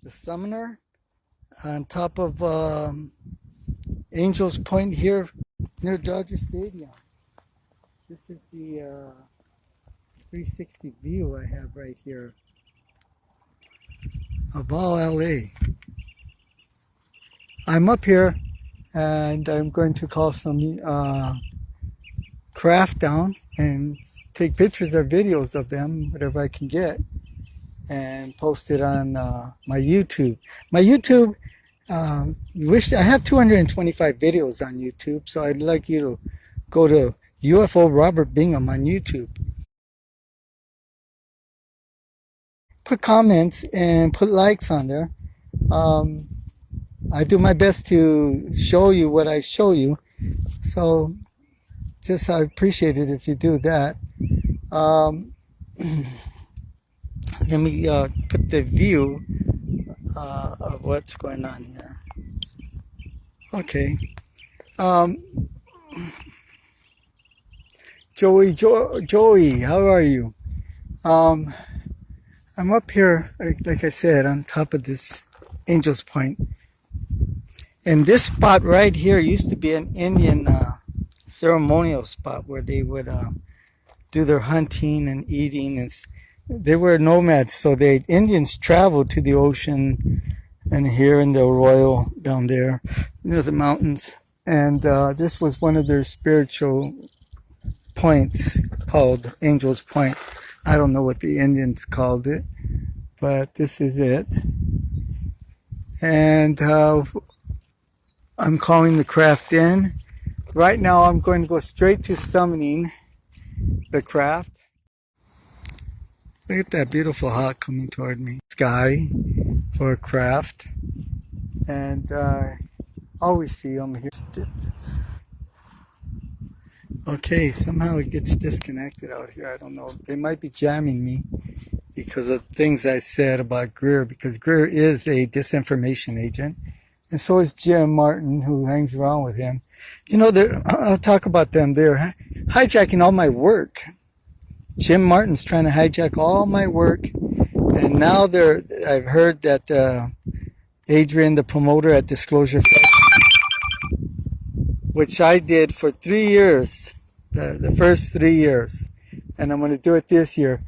the Summoner on top of Angels Point here near Dodger Stadium. This is the 360 view I have right here of all LA. I'm up here and I'm going to call some craft down and take pictures or videos of them, whatever I can get, and post it on my YouTube. My YouTube, I have 225 videos on YouTube, so I'd like you to go to UFO Robert Bingham on YouTube. Put comments and put likes on there. I do my best to show you what I show you, so just I appreciate it if you do that. Let me put the view of what's going on here. Okay. Joey, how are you? I'm up here, like I said, on top of this Angels Point. And this spot right here used to be an Indian ceremonial spot where they would do their hunting and eating. And they were nomads, so the Indians traveled to the ocean and here in the Arroyo down there near the mountains. And this was one of their spiritual points called Angels Point. I don't know what the Indians called it, but this is it. And I'm calling the craft in. Right now I'm going to go straight to summoning the craft. Look at that beautiful hawk coming toward me. Sky for a craft. And always see them here. Okay, somehow it gets disconnected out here. I don't know. They might be jamming me because of things I said about Greer, because Greer is a disinformation agent. And so is Jim Martin, who hangs around with him. You know, I'll talk about them. They're hijacking all my work. Jim Martin's trying to hijack all my work. And now I've heard that Adrian, the promoter at Disclosure Fest, which I did for 3 years, the first 3 years, and I'm going to do it this year.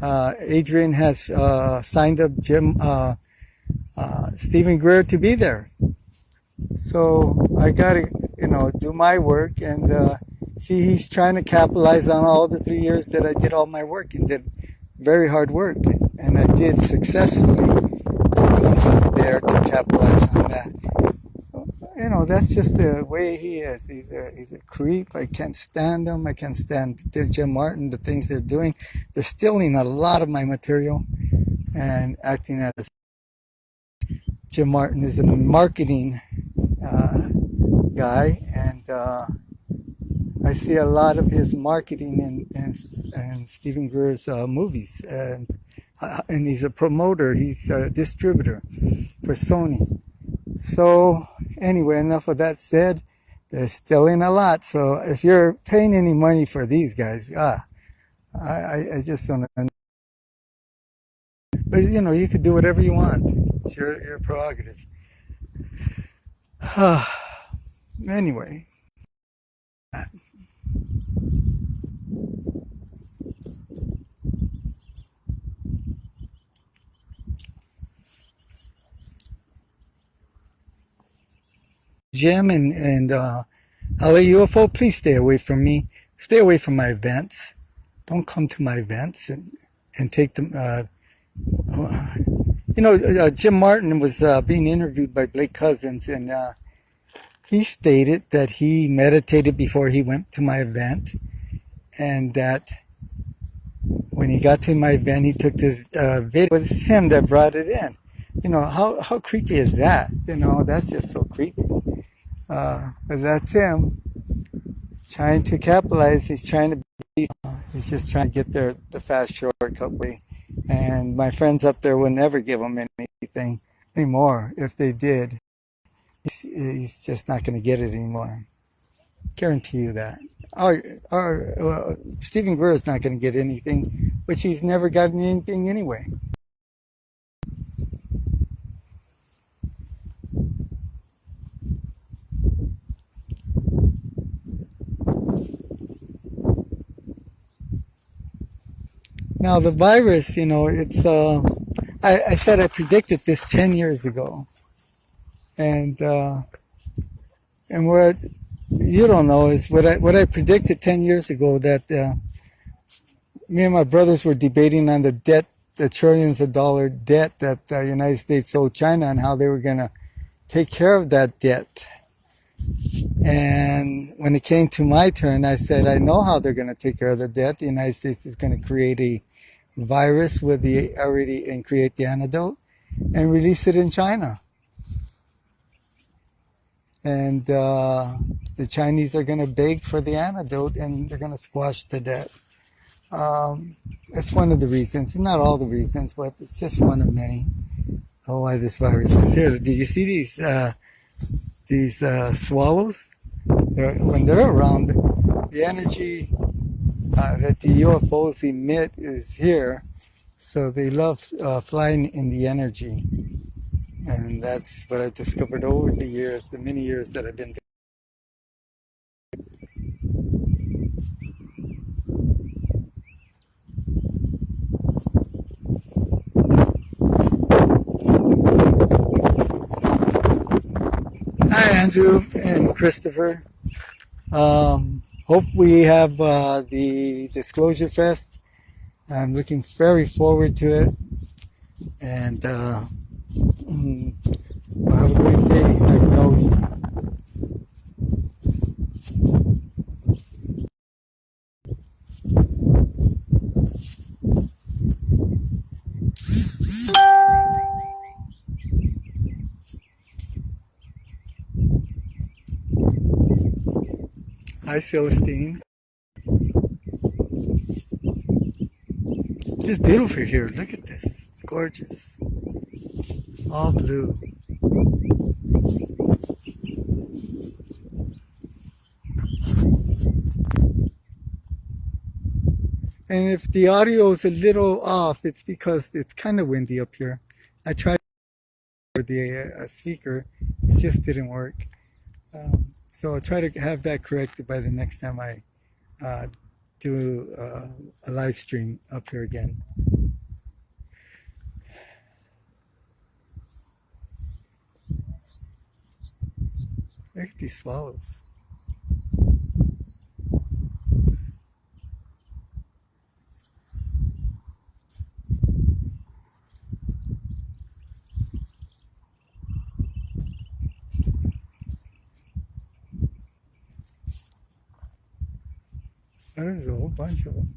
Adrian has signed up Stephen Greer to be there. So I got to, do my work and see, he's trying to capitalize on all the 3 years that I did all my work and did very hard work, and I did successfully. So he's there to capitalize on that. That's just the way he is. He's a creep. I can't stand him. I can't stand Jim Martin, the things they're doing. They're stealing a lot of my material and acting as Jim Martin is a marketing guy, and I see a lot of his marketing in Stephen Greer's movies, and he's a promoter. He's a distributor for Sony. So anyway, enough of that said. They're stealing a lot. So if you're paying any money for these guys, I just don't know. But you could do whatever you want. It's your prerogative. Anyway. Jim and LA UFO, please stay away from me. Stay away from my events. Don't come to my events and take them. Jim Martin was being interviewed by Blake Cousins, and he stated that he meditated before he went to my event, and that when he got to my event, he took this video. It was him that brought it in. How creepy is that? That's just so creepy. But that's him trying to capitalize. He's just trying to get there the fast shortcut way. And my friends up there will never give him anything anymore. If they did, he's just not going to get it anymore. Guarantee you that. Stephen Greer is not going to get anything, which he's never gotten anything anyway. Now the virus, it's I said I predicted this 10 years ago, and what you don't know is what I predicted 10 years ago, that me and my brothers were debating on the debt, the trillions of dollar debt that the United States owed China, and how they were going to take care of that debt. And when it came to my turn, I said, I know how they're going to take care of the debt. The United States is going to create a virus with the already and create the antidote and release it in China. And the Chinese are going to beg for the antidote, and they're going to squash the debt. It's one of the reasons, not all the reasons, but it's just one of many why this virus is here. Did you see these swallows? When they're around, the energy that the UFOs emit is here, so they love flying in the energy. And that's what I've discovered over the years, the many years that I've been doing. Hi, Andrew and Christopher. Hope we have the Disclosure Fest. I'm looking very forward to it. And we'll have a great day, like always. Hi, Celestine. It is beautiful here. Look at this. It's gorgeous. All blue. And if the audio is a little off, it's because it's kind of windy up here. I tried for the speaker. It just didn't work. So I'll try to have that corrected by the next time I do a live stream up here again. Look at these swallows. There's a whole bunch of them.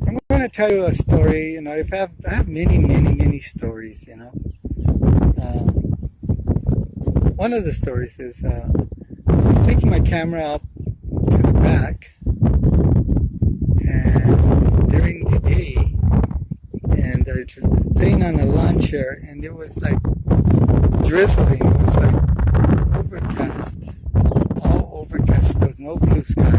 I'm going to tell you a story. I have many stories. One of the stories is I was taking my camera up to the back, and during the day, and I was laying on a lawn chair, and it was like drizzling. It was like overcast, all overcast. There was no blue sky,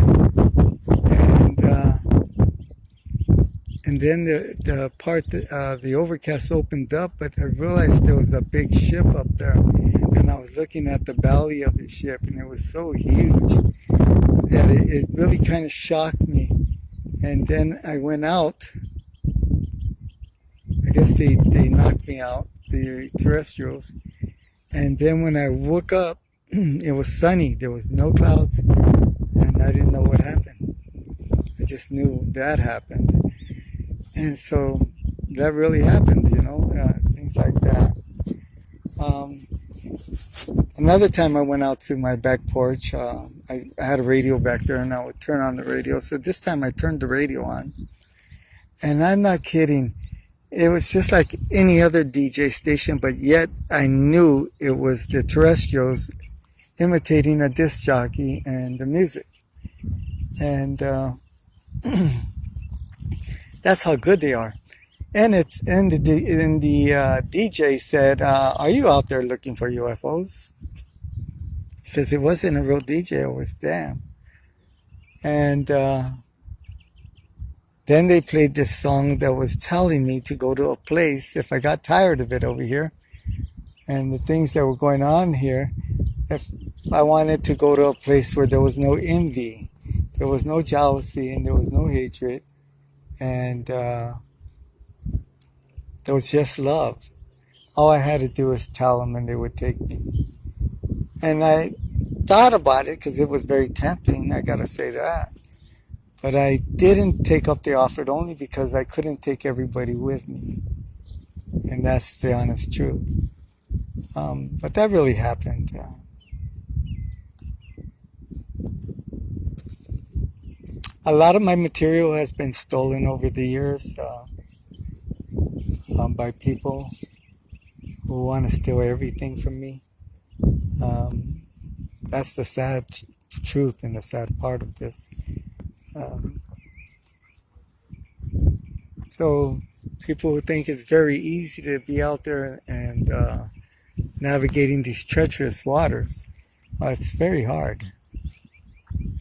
and then the part the overcast opened up, but I realized there was a big ship up there, and I was looking at the belly of the ship, and it was so huge that it really kind of shocked me. And then I went out. I guess they knocked me out, the terrestrials. And then when I woke up, it was sunny. There was no clouds, and I didn't know what happened. I just knew that happened. And so that really happened, things like that. Another time I went out to my back porch. I had a radio back there, and I would turn on the radio. So this time I turned the radio on. And I'm not kidding. It was just like any other DJ station, but yet I knew it was the terrestrials imitating a disc jockey and the music. And that's how good they are. And the DJ said, "Are you out there looking for UFOs?" He says it wasn't a real DJ; it was them. And then they played this song that was telling me to go to a place if I got tired of it over here, and the things that were going on here. I wanted to go to a place where there was no envy, there was no jealousy, and there was no hatred, and there was just love. All I had to do was tell them, and they would take me. And I thought about it because it was very tempting. I gotta say that. But I didn't take up the offer only because I couldn't take everybody with me. And that's the honest truth. But that really happened. A lot of my material has been stolen over the years by people who want to steal everything from me. That's the sad truth and the sad part of this. So people who think it's very easy to be out there and navigating these treacherous waters, it's very hard.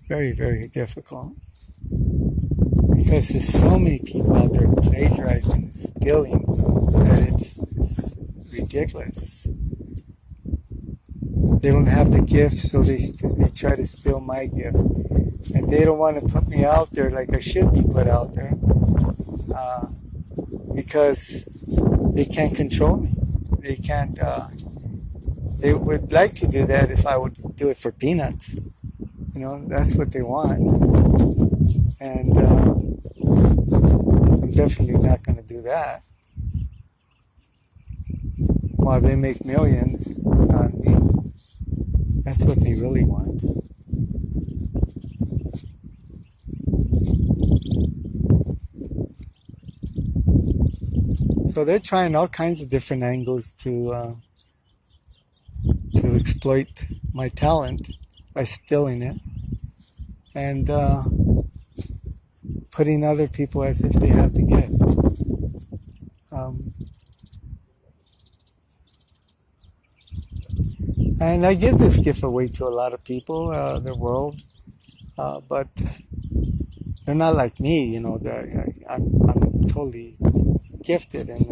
Very, very difficult. Because there's so many people out there plagiarizing and stealing that it's ridiculous. They don't have the gift, so they try to steal my gift. And they don't want to put me out there like I should be put out there because they can't control me. They can't, they would like to do that if I would do it for peanuts. You know, that's what they want. And I'm definitely not going to do that. While they make millions on me, that's what they really want. So they're trying all kinds of different angles to exploit my talent by stealing it and putting other people as if they have the gift. And I give this gift away to a lot of people, the world, but they're not like me, you know. I'm totally gifted, and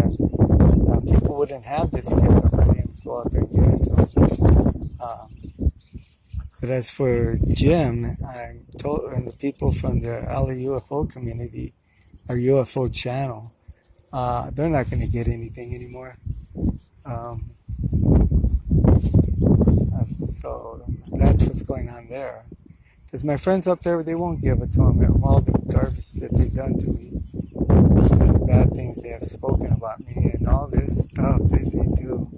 people wouldn't have this gift if I didn't go out there and give it to them. But as for Jim, I'm told, and the people from the LA UFO community, our UFO channel, they're not going to get anything anymore. So that's what's going on there. Because my friends up there, they won't give it to them. All the garbage that they've done to me, the bad things they have spoken about me, and all this stuff that they do.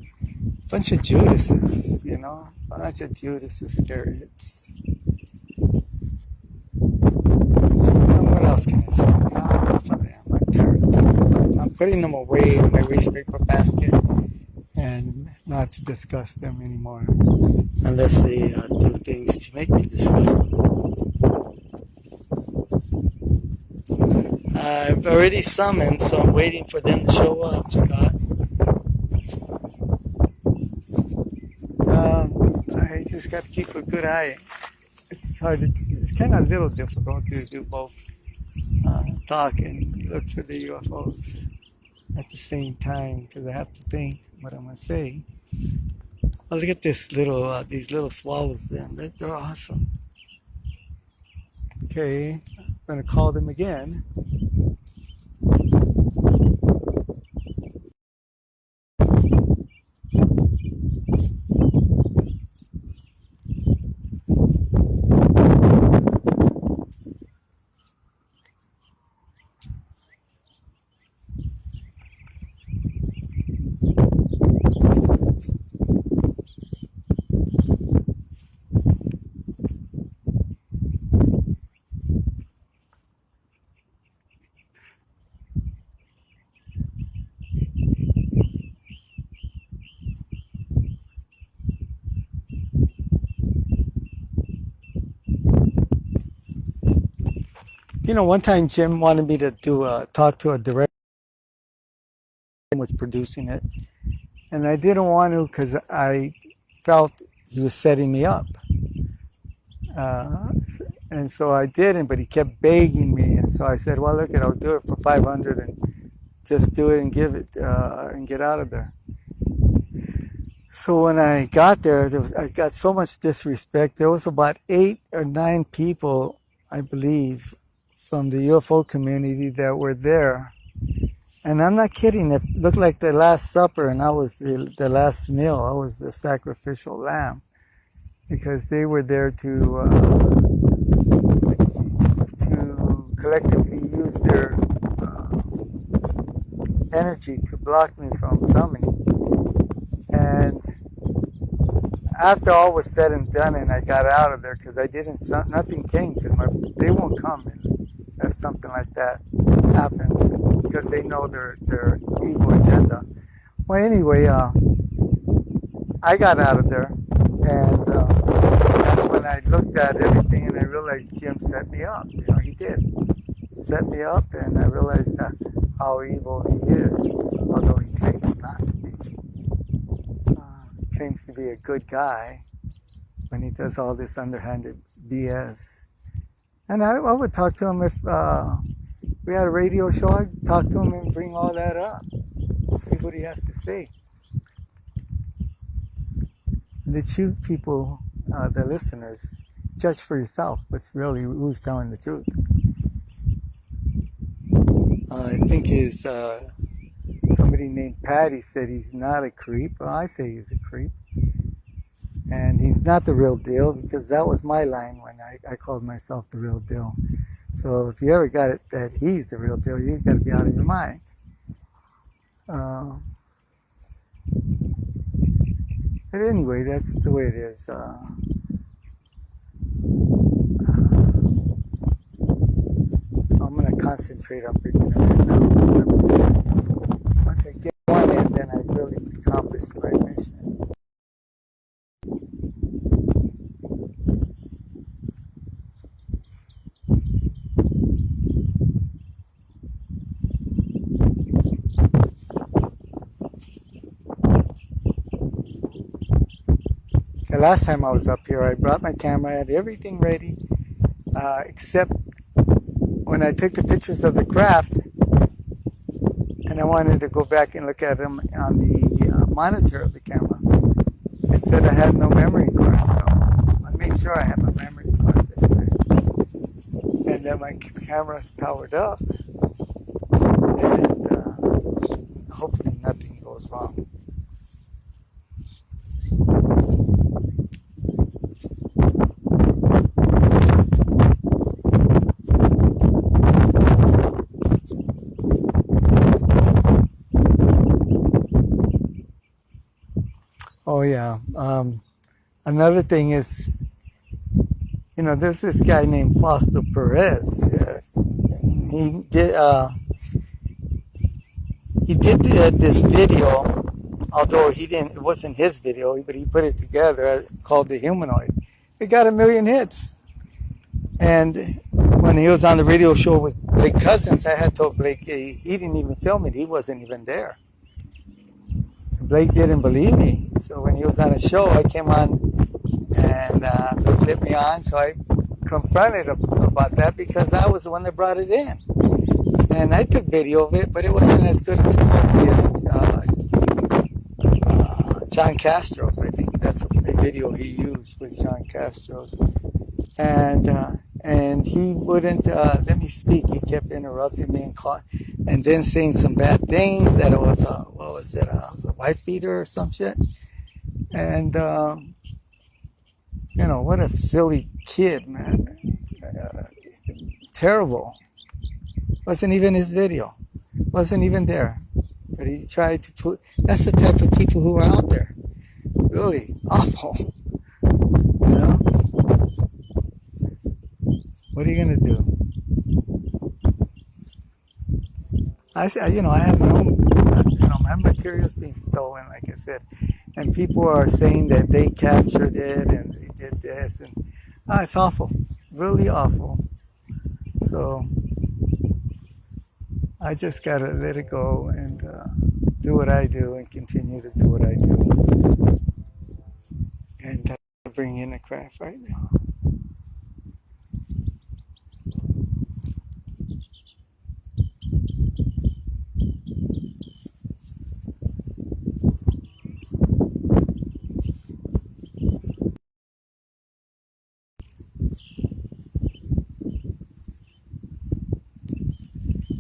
Bunch of Judases, you know? Bunch of Judas Iscariots. What else can I say? Enough of them. I'm tired of them. I'm putting them away in my waste paper basket and not to discuss them anymore. Unless they do things to make me discuss them. I've already summoned, so I'm waiting for them to show up, Scott. I just got to keep a good eye. It's hard to, it's kind of a little difficult to do both talk and look for the UFOs at the same time because I have to think what I'm going to say. Oh, look at this little, these little swallows then. They're awesome. Okay, I'm going to call them again. You know, one time Jim wanted me to do talk to a director who was producing it, and I didn't want to because I felt he was setting me up. Uh, and so I didn't, but he kept begging me, and so I said, "Well, look, I'll do it for 500 and just do it and give it and get out of there." So when I got there, I got so much disrespect. There was about 8 or 9 people, I believe, from the UFO community that were there. And I'm not kidding. It looked like the Last Supper, and I was the last meal. I was the sacrificial lamb because they were there to collectively use their energy to block me from coming. And after all was said and done, and I got out of there because nothing came because they won't come if something like that happens because they know their evil agenda. Well, anyway, I got out of there, and that's when I looked at everything and I realized Jim set me up. You know, he did set me up, and I realized how evil he is, although he claims not to be. Claims to be a good guy when he does all this underhanded BS. And I would talk to him if we had a radio show. I'd talk to him and bring all that up. See what he has to say. That you people, the listeners, judge for yourself who's telling the truth. I think somebody named Patty said he's not a creep. Well, I say he's a creep. And he's not the real deal because that was my line when I called myself the real deal. So if you ever got it that he's the real deal, you got to be out of your mind. But anyway, that's the way it is. I'm going to concentrate on bringing them in now. Once I get one in, then I really accomplished my mission. The last time I was up here, I brought my camera, I had everything ready, except when I took the pictures of the craft, and I wanted to go back and look at them on the monitor of the camera. It said I had no memory card, so I made sure I had my memory card this time. And then my camera's powered up, and hopefully nothing goes wrong. Oh yeah. Another thing is, there's this guy named Fausto Perez. He did this video, although it wasn't his video, but he put it together called The Humanoid. It got 1 million hits. And when he was on the radio show with Blake Cousins, I had told Blake he didn't even film it. He wasn't even there. Blake didn't believe me. So when he was on a show, I came on and Blake let me on. So I confronted him about that because I was the one that brought it in. And I took video of it, but it wasn't as good as John Castro's. I think that's the video he used with John Castro's. And he wouldn't let me speak. He kept interrupting me and then saying some bad things, that it was it was a wife beater or some shit. And what a silly kid, man. Terrible. Wasn't even his video. Wasn't even there. But he tried to that's the type of people who are out there. Really awful. What are you gonna do? I have my own, my material's being stolen, like I said, and people are saying that they captured it and they did this, and it's awful, really awful. So I just gotta let it go and do what I do and continue to do what I do. And I'm bringing in a craft right now.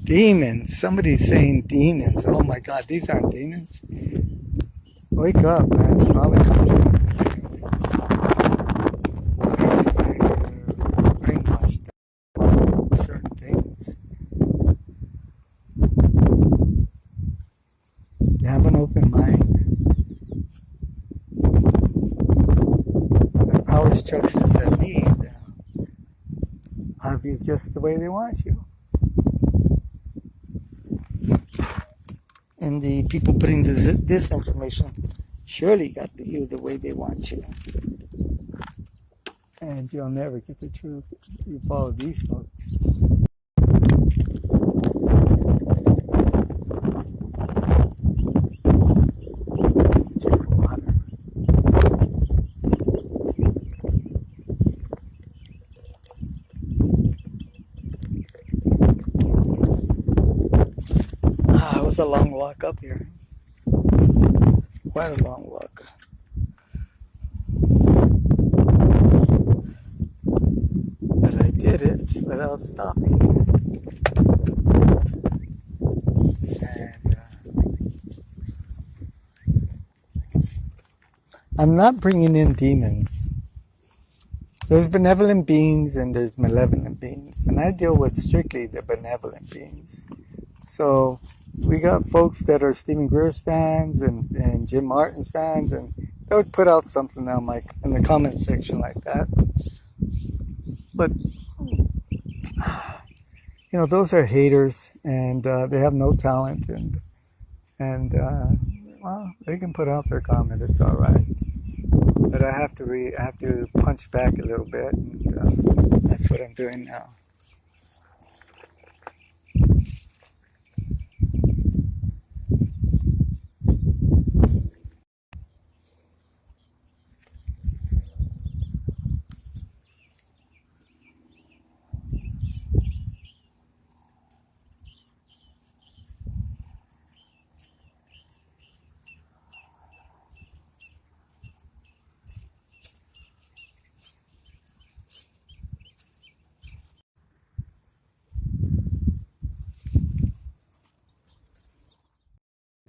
Demons. Somebody's saying demons. Oh my God, these aren't demons. Wake up, man. It's probably coming. Brainwashed about certain things. You have an open mind. The power structures that lead have you just the way they want you. And the people putting this information surely got you the way they want you. And you'll never get the truth if you follow these folks. Drink water. It was a long walk up here. Quite a long walk. But I did it without stopping. And I'm not bringing in demons. There's benevolent beings and there's malevolent beings. And I deal with strictly the benevolent beings. So we got folks that are Stephen Greer's fans and Jim Martin's fans, and they would put out something on in the comment section like that. But those are haters, and they have no talent, and well, they can put out their comment. It's all right. But I have to punch back a little bit, and that's what I'm doing now.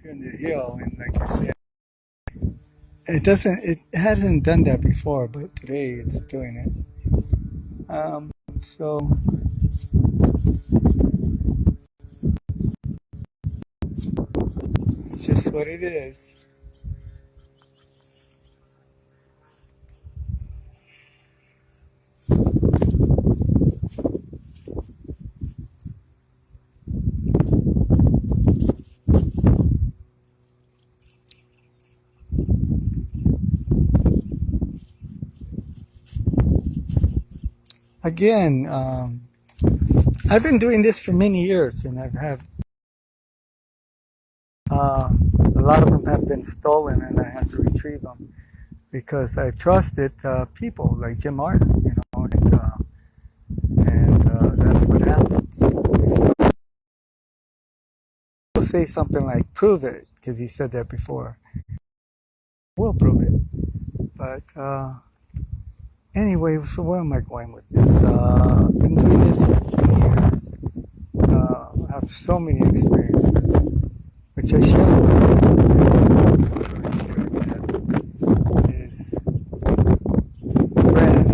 In the hill, and like I said, it hasn't done that before, but today it's doing it. So it's just what it is. Again, I've been doing this for many years, and I've had a lot of them have been stolen, and I had to retrieve them because I trusted people like Jim Martin, and that's what happens. He'll say something like, "Prove it," because he said that before. We'll prove it, but. Anyway, so where am I going with this? I've been doing this for years. I have so many experiences, which I share with his friend,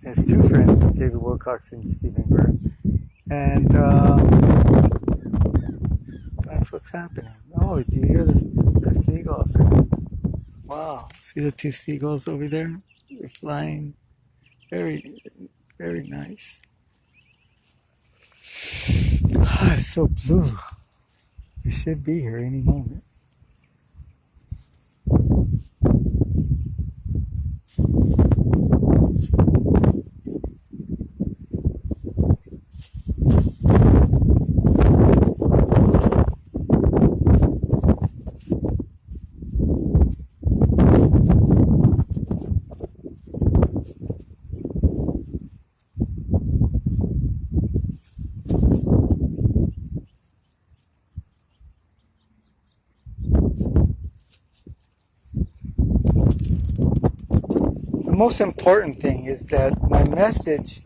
his two friends, David Wilcox and Stephen Greer. And that's what's happening. Oh, do you hear the seagulls? Wow, see the two seagulls over there? They're flying. Very, very nice. It's so blue. They should be here any moment. The most important thing is that my message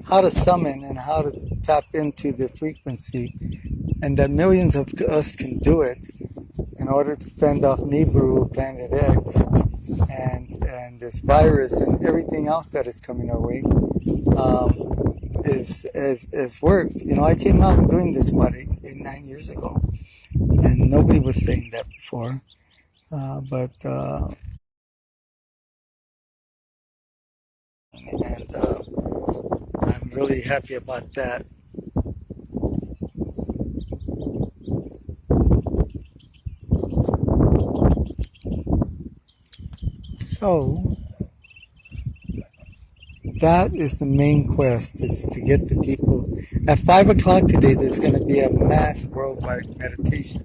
how to summon and how to tap into the frequency, and that millions of us can do it in order to fend off Nibiru, Planet X, and this virus and everything else that is coming our way, is worked. You know, I came out doing this about 9 years ago, and nobody was saying that before. But I'm really happy about that. So that is the main quest, is to get the people. At 5 o'clock today, there's going to be a mass worldwide meditation.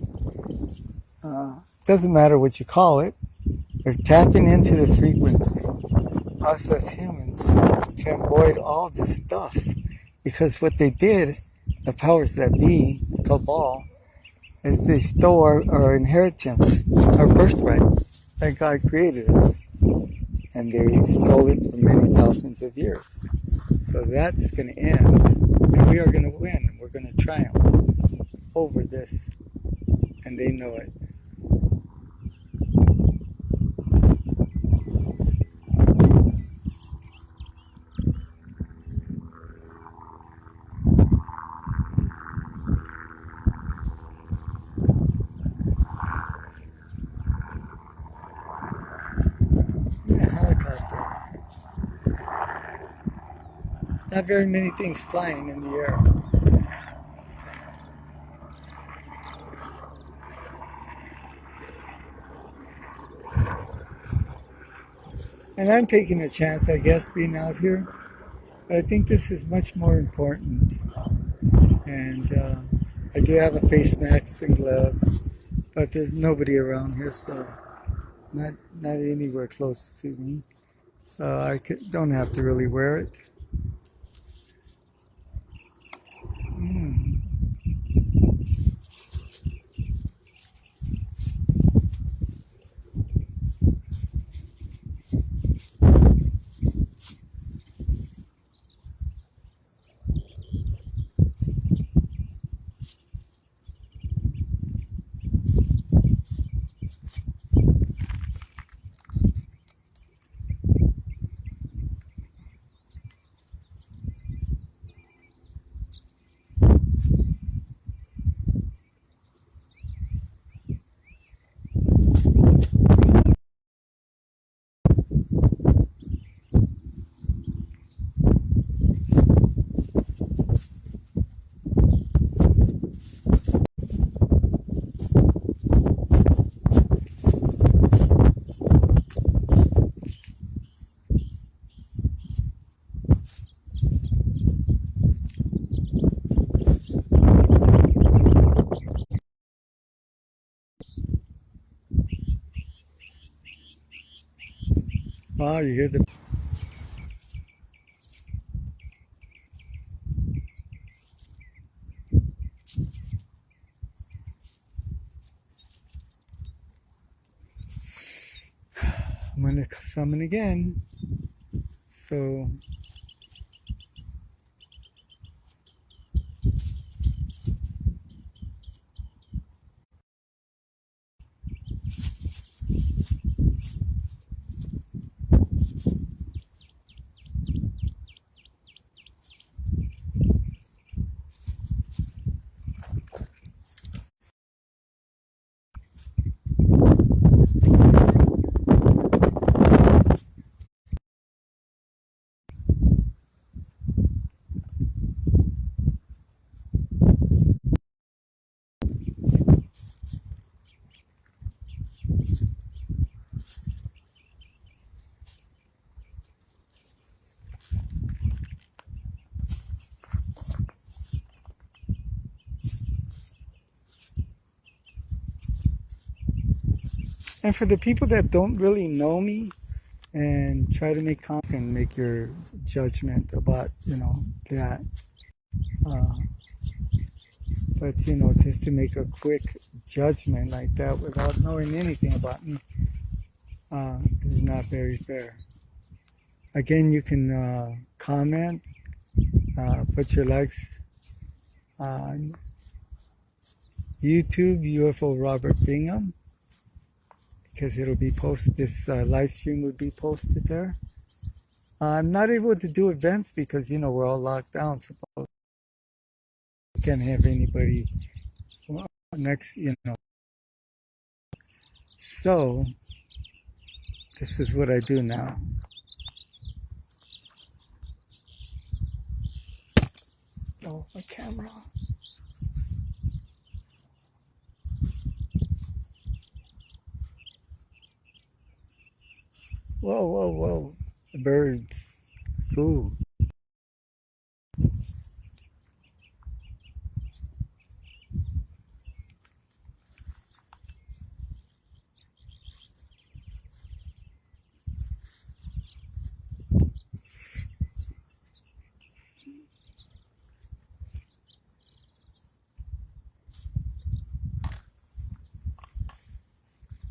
Doesn't matter what you call it. They're tapping into the frequency. Us as humans can avoid all this stuff, because what they did, the powers that be, the cabal, is they stole our inheritance, our birthright that God created us, and they stole it for many thousands of years. So that's going to end, and we are going to win. We're going to triumph over this, and they know it. Yeah, helicopter. Not very many things flying in the air. And I'm taking a chance, I guess, being out here. But I think this is much more important. And I do have a face mask and gloves, but there's nobody around here, so not anywhere close to me. So don't have to really wear it. Wow, you hear the... I'm going to summon again. So... And for the people that don't really know me and try to make and make your judgment about, that. But, just to make a quick judgment like that without knowing anything about me is not very fair. Again, you can comment Put your likes on YouTube, UFO Robert Bingham, because it'll be posted. This live stream will be posted there. I'm not able to do events because, we're all locked down. Suppose we can't have anybody next. So, this is what I do now. Oh, my camera. Whoa, whoa, whoa. The birds. Ooh.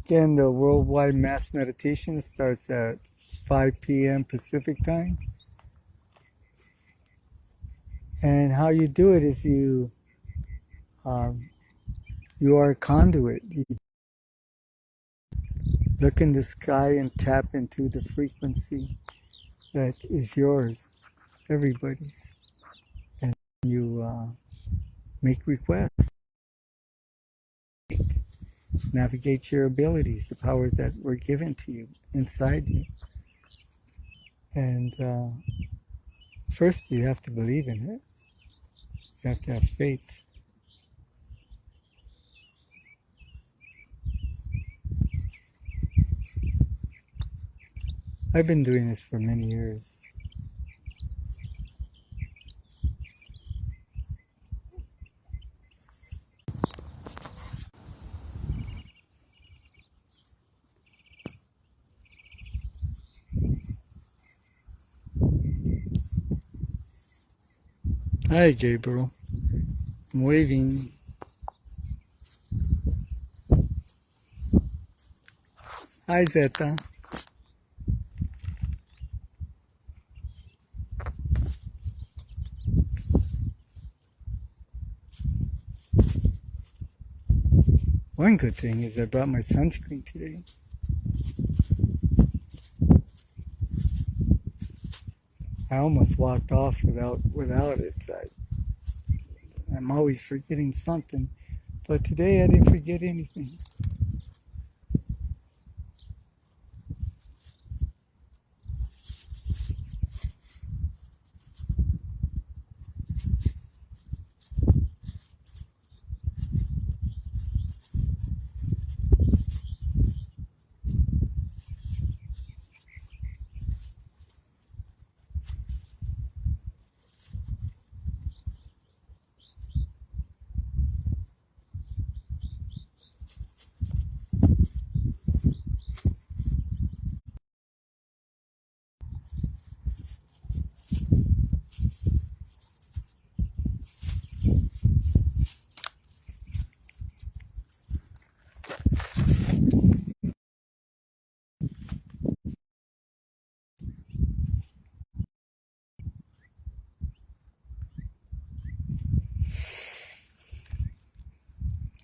Again, the worldwide mass meditation starts at 5 p.m. Pacific time. And how you do it is you are a conduit. You look in the sky and tap into the frequency that is yours, everybody's. And you make requests, navigate your abilities, the powers that were given to you inside you. And first, you have to believe in it. You have to have faith. I've been doing this for many years. Hi, Gabriel. I'm waving. Hi, Zeta. One good thing is I brought my sunscreen today. I almost walked off without it. I'm always forgetting something, but today I didn't forget anything.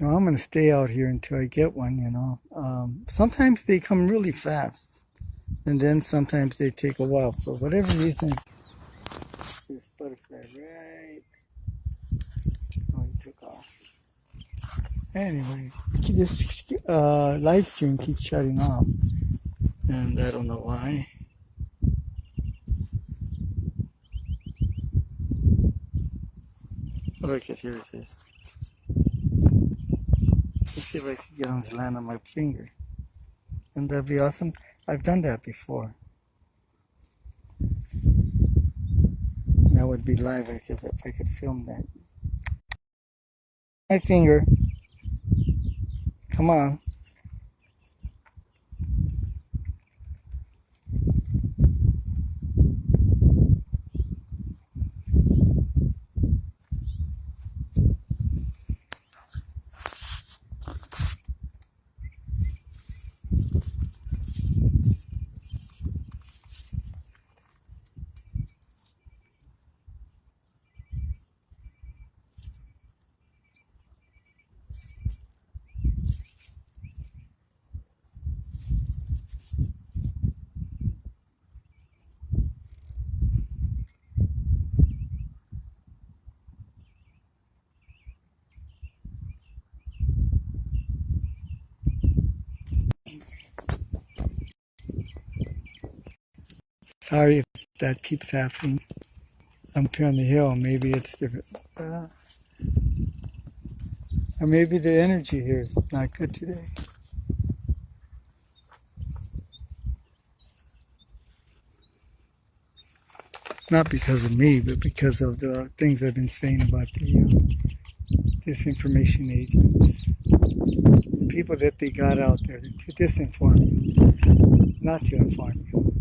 Now I'm going to stay out here until I get one. Sometimes they come really fast, and then sometimes they take a while. For whatever reason, this butterfly right. Oh, he took off. Anyway, this live stream keeps shutting off, and I don't know why. Look at, here it is. Let's see if I can get on to land on my finger. Wouldn't that be awesome? I've done that before. That would be live because if I could film that. My finger. Come on. Sorry if that keeps happening. I'm up here on the hill. Maybe it's different. Or maybe the energy here is not good today. Not because of me, but because of the things I've been saying about the disinformation agents. The people that they got out there to disinform you, not to inform you.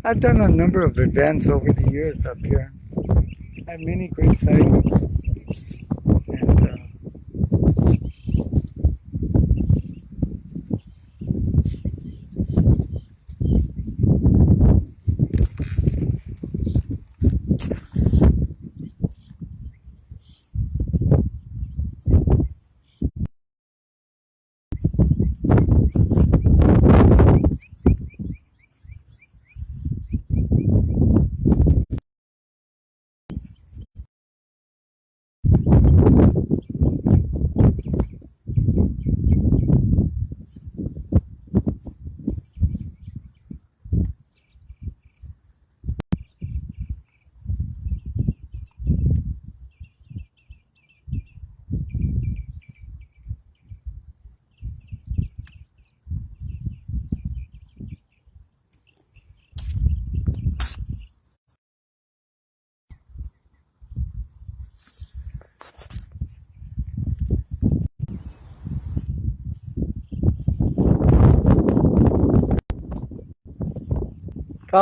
I've done a number of events over the years up here. I had many great sightings.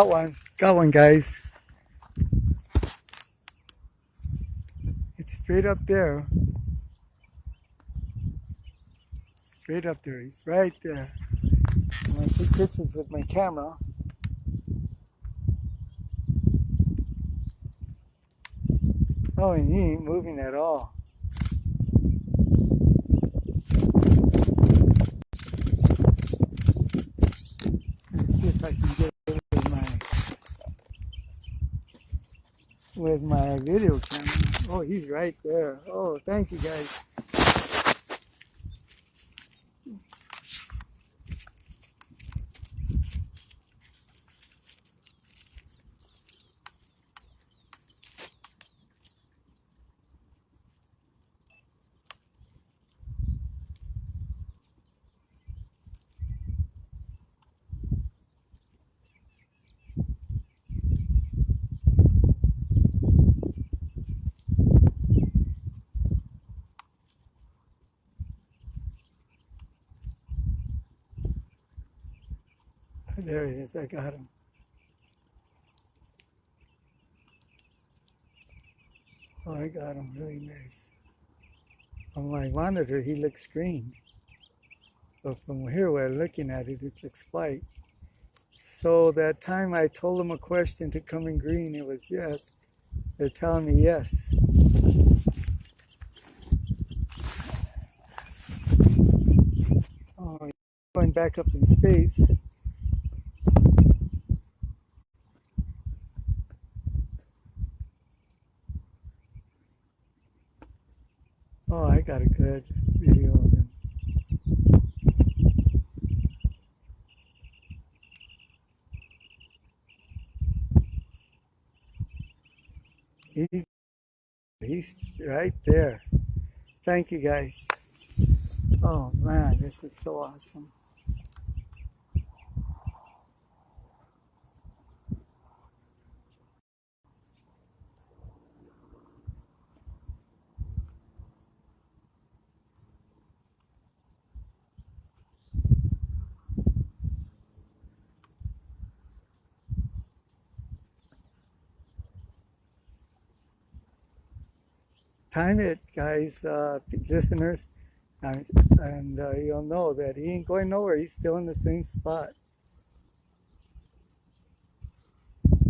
And got one, guys. It's straight up there. Straight up there. He's right there. I'm gonna take pictures with my camera. Oh, and he ain't moving at all. Let's see if I can get it with my video camera. Oh, he's right there. Oh, thank you, guys. There he is. I got him. Oh, I got him. Really nice. On my monitor, he looks green. But from here, we're looking at it, it looks white. So that time I told him a question to come in green, it was yes. They're telling me yes. Oh, going back up in space. Oh, I got a good video of him. He's right there. Thank you, guys. Oh man, this is so awesome. time it, guys, listeners, and, you'll know that he ain't going nowhere. He's still in the same spot.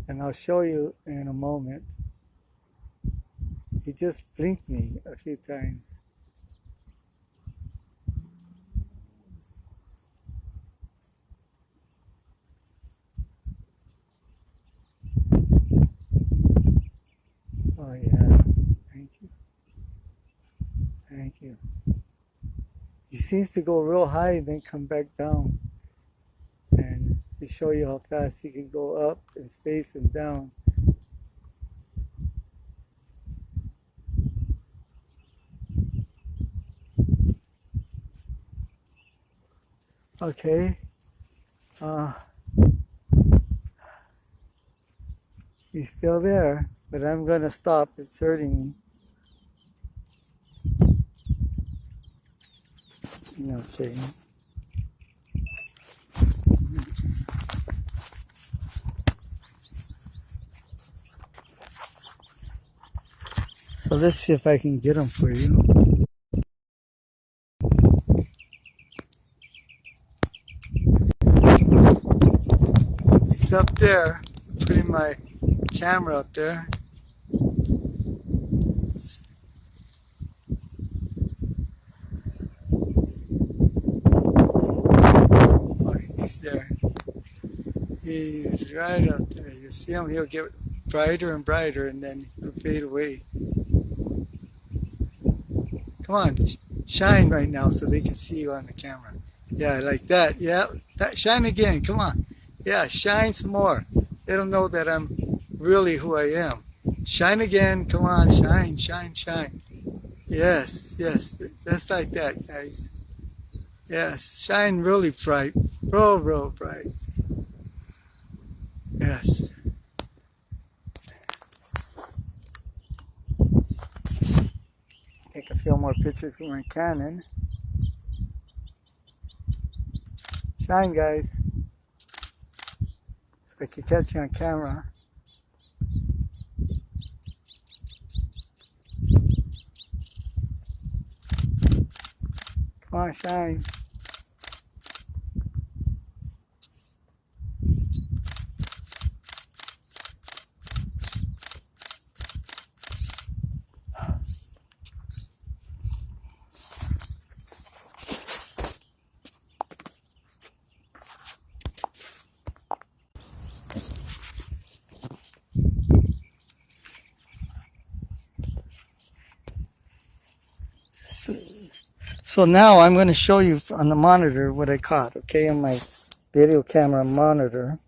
And I'll show you in a moment. He just blinked me a few times. Oh yeah, thank you. Thank you. He seems to go real high and then come back down. And to show you how fast he can go up in space and down. Okay. He's still there, but I'm going to stop. It's hurting me. Okay. So let's see if I can get him for you. He's up there, putting my camera up there. Oh, he's there. He's right up there. You see him, he'll get brighter and brighter and then he'll fade away. Come on, shine right now so they can see you on the camera. Yeah, like that. Yeah, shine again. Come on. Yeah, shine some more. They don't know that I'm really who I am. Shine again. Come on, shine, shine, shine. Yes, yes. That's like that, guys. Yes, shine really bright. Real bright. Yes. Take a few more pictures with my Canon. Shine, guys. So I can catch you on camera. Come on, shine. So now I'm going to show you on the monitor what I caught, okay, on my video camera monitor.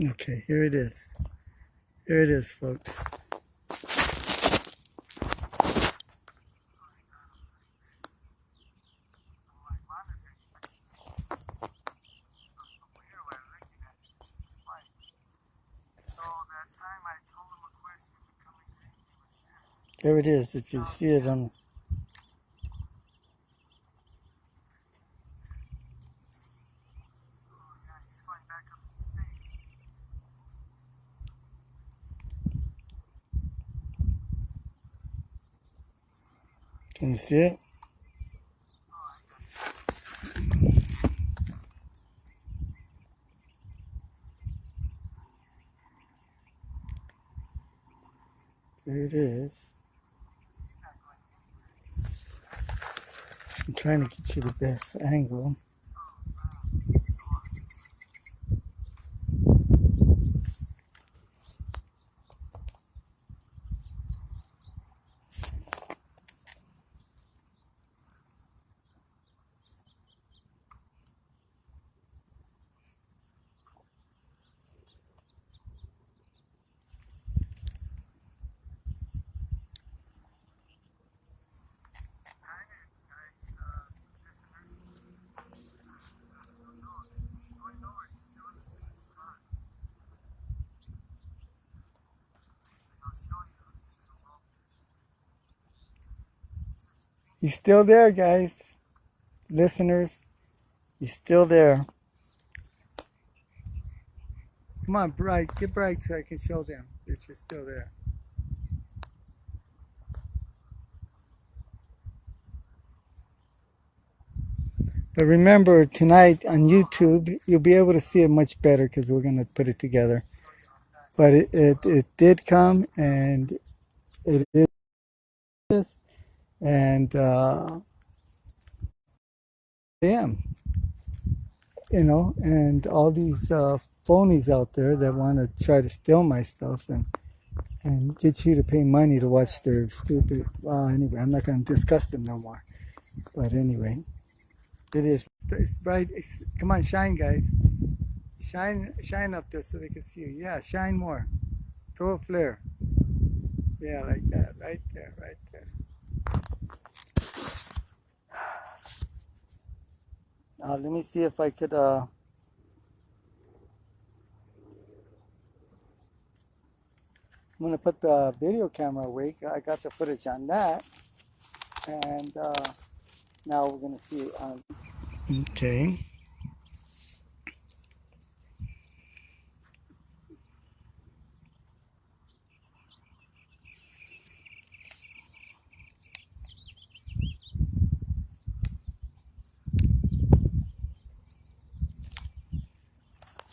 Okay, here it is. Here it is, folks. There it is, if you see it on... Can you see it? There it is. I'm trying to get you the best angle. He's still there, guys. Listeners, he's still there. Come on, bright. Get bright so I can show them that you're still there. But remember, tonight on YouTube, you'll be able to see it much better because we're going to put it together. But it did come, and it is, and damn, and all these phonies out there that want to try to steal my stuff and get you to pay money to watch their stupid. Well, anyway, I'm not going to discuss them no more. But anyway, it is. It's bright. Come on, shine, guys. Shine up there so they can see you. Yeah, shine more. Throw a flare. Yeah, like that. Right there, right there. Let me see if I could. I'm gonna put the video camera away. I got the footage on that, and now we're gonna see it on. Okay.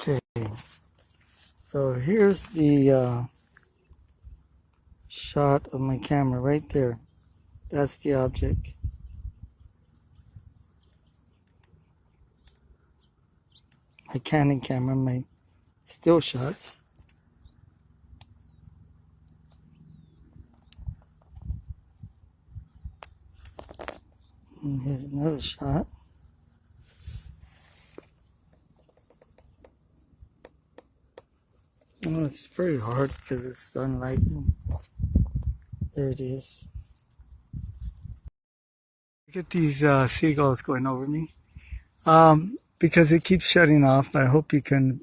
Okay. So here's the shot of my camera right there. That's the object. My Canon camera, my still shots. And here's another shot. Oh, it's very hard because it's sunlight. There it is. Look at these seagulls going over me. Because it keeps shutting off, I hope you can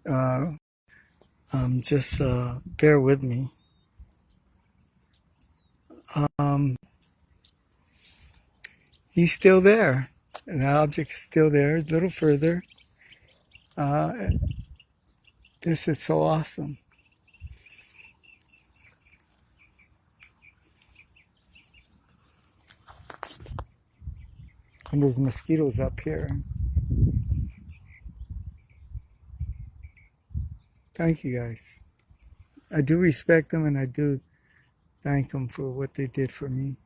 just bear with me. He's still there. The object's still there, a little further. This is so awesome. And there's mosquitoes up here. Thank you guys. I do respect them and I do thank them for what they did for me.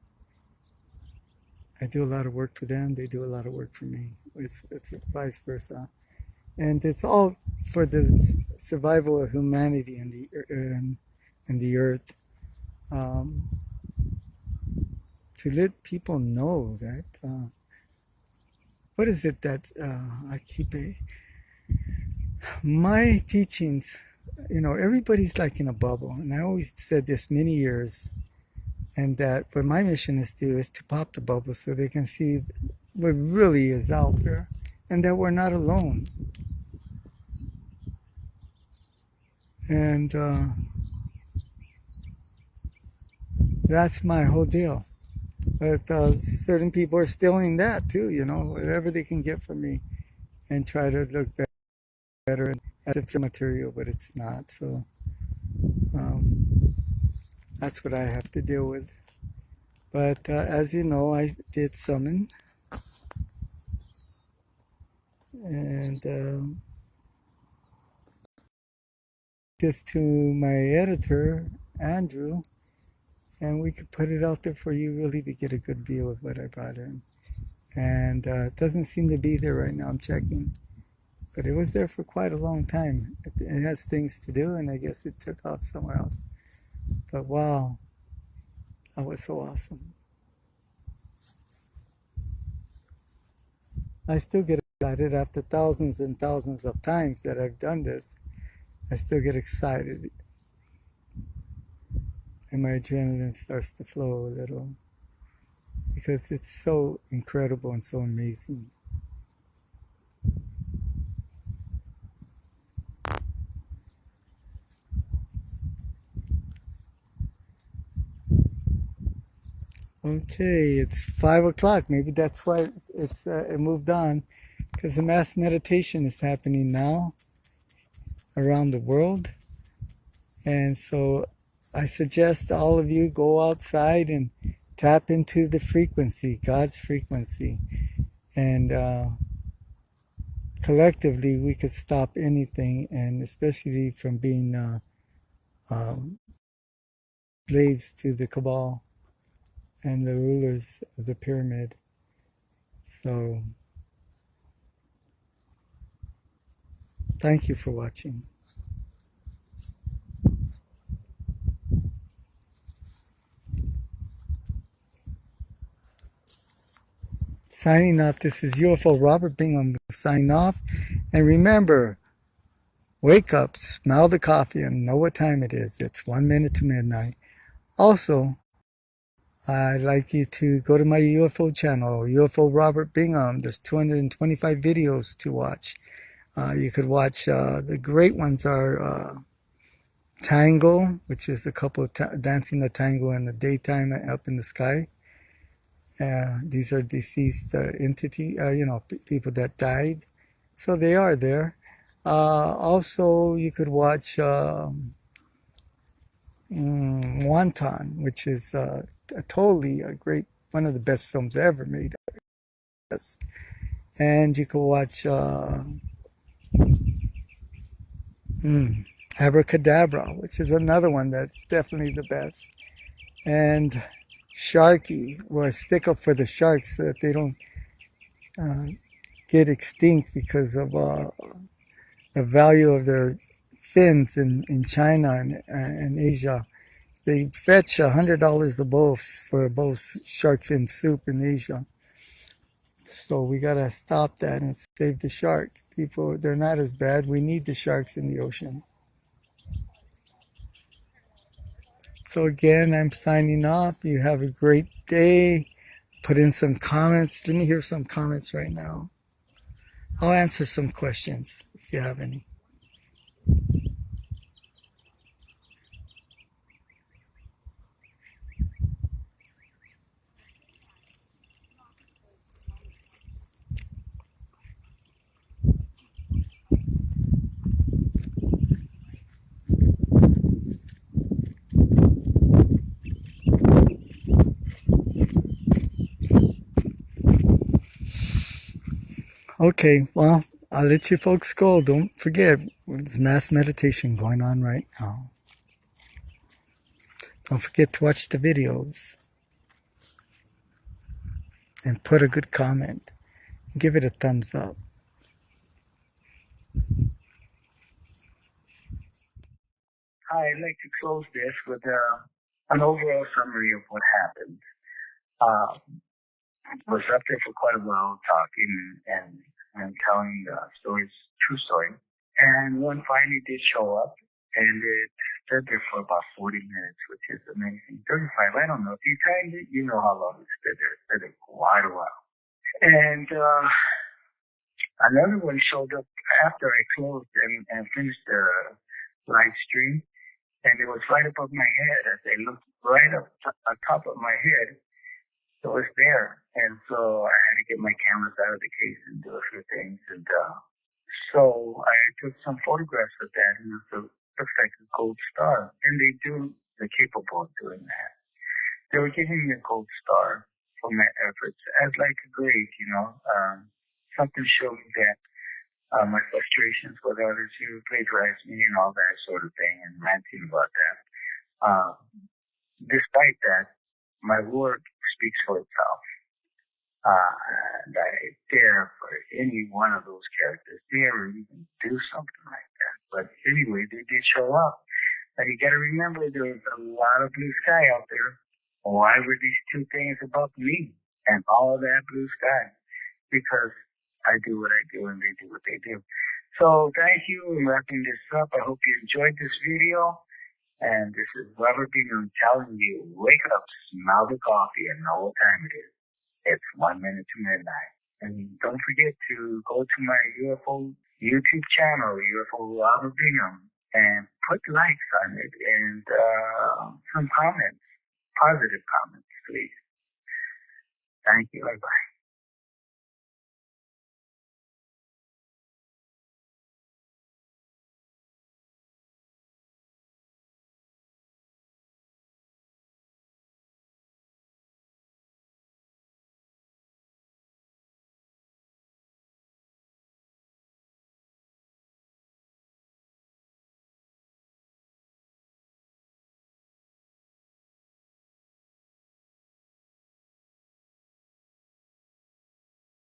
I do a lot of work for them. They do a lot of work for me. It's vice versa. And it's all for the survival of humanity in the earth. To let people know that, what is it that I keep my teachings, everybody's like in a bubble. And I always said this many years, and that what my mission is to pop the bubble so they can see what really is out there and that we're not alone. And that's my whole deal. But certain people are stealing that too, whatever they can get from me and try to look better as if it's material, but it's not. So that's what I have to deal with. But as you know, I did summon. And this to my editor, Andrew, and we could put it out there for you really to get a good view of what I brought in. And it doesn't seem to be there right now. I'm checking. But it was there for quite a long time. It has things to do, and I guess it took off somewhere else. But wow, that was so awesome. I still get excited after thousands and thousands of times that I've done this. I still get excited. And my adrenaline starts to flow a little. Because it's so incredible and so amazing. Okay, it's 5 o'clock. Maybe that's why it moved on, because the mass meditation is happening now around the world. And so I suggest all of you go outside and tap into the frequency, God's frequency. And collectively, we could stop anything, and especially from being um, slaves to the cabal and the rulers of the pyramid. So, thank you for watching. Signing off, this is UFO Robert Bingham signing off. And remember, wake up, smell the coffee, and know what time it is. It's 1 minute to midnight. Also, I'd like you to go to my UFO channel, UFO Robert Bingham. There's 225 videos to watch. You could watch, the great ones are Tango, which is a couple of dancing the tango in the daytime up in the sky. These are deceased entity, people that died. So they are there. Also, you could watch Wonton, which is totally a great, one of the best films ever made. And you could watch Abracadabra, which is another one that's definitely the best. And Sharky, where I stick up for the sharks so that they don't get extinct because of the value of their fins in China and Asia. They fetch $100 a bowl for a bowl shark fin soup in Asia. So we gotta stop that and save the shark. People, they're not as bad. We need the sharks in the ocean. So again, I'm signing off. You have a great day. Put in some comments. Let me hear some comments right now. I'll answer some questions if you have any. Okay, well, I'll let you folks go. Don't forget, there's mass meditation going on right now. Don't forget to watch the videos and put a good comment. Give it a thumbs up. I'd like to close this with an overall summary of what happened. Uh, was up there for quite a while talking and telling stories, true story. And one finally did show up, and it stood there for about 40 minutes, which is amazing. 35, I don't know. If you timed it, you know how long it stood there. It stood there for quite a while. And another one showed up after I closed and finished the live stream, and it was right above my head. As I looked right up on top of my head, it was there. And so I had to get my cameras out of the case and do a few things. And so I took some photographs of that, and it looks like a gold star. And they're capable of doing that. They were giving me a gold star for my efforts as like a grade, something showed me that my frustrations with others who plagiarize me and all that sort of thing, and ranting about that. Despite that, my work speaks for itself. And I dare for any one of those characters dare even do something like that. But anyway, they did show up. And you gotta remember there was a lot of blue sky out there. Why were these two things above me and all that blue sky? Because I do what I do and they do what they do. So thank you. I'm wrapping this up. I hope you enjoyed this video. And this is Robert Bingham telling you, wake up, smell the coffee, and know what time it is. It's 1 minute to midnight. And don't forget to go to my UFO YouTube channel, UFO Robert Bingham, and put likes on it and some comments, positive comments, please. Thank you. Bye-bye.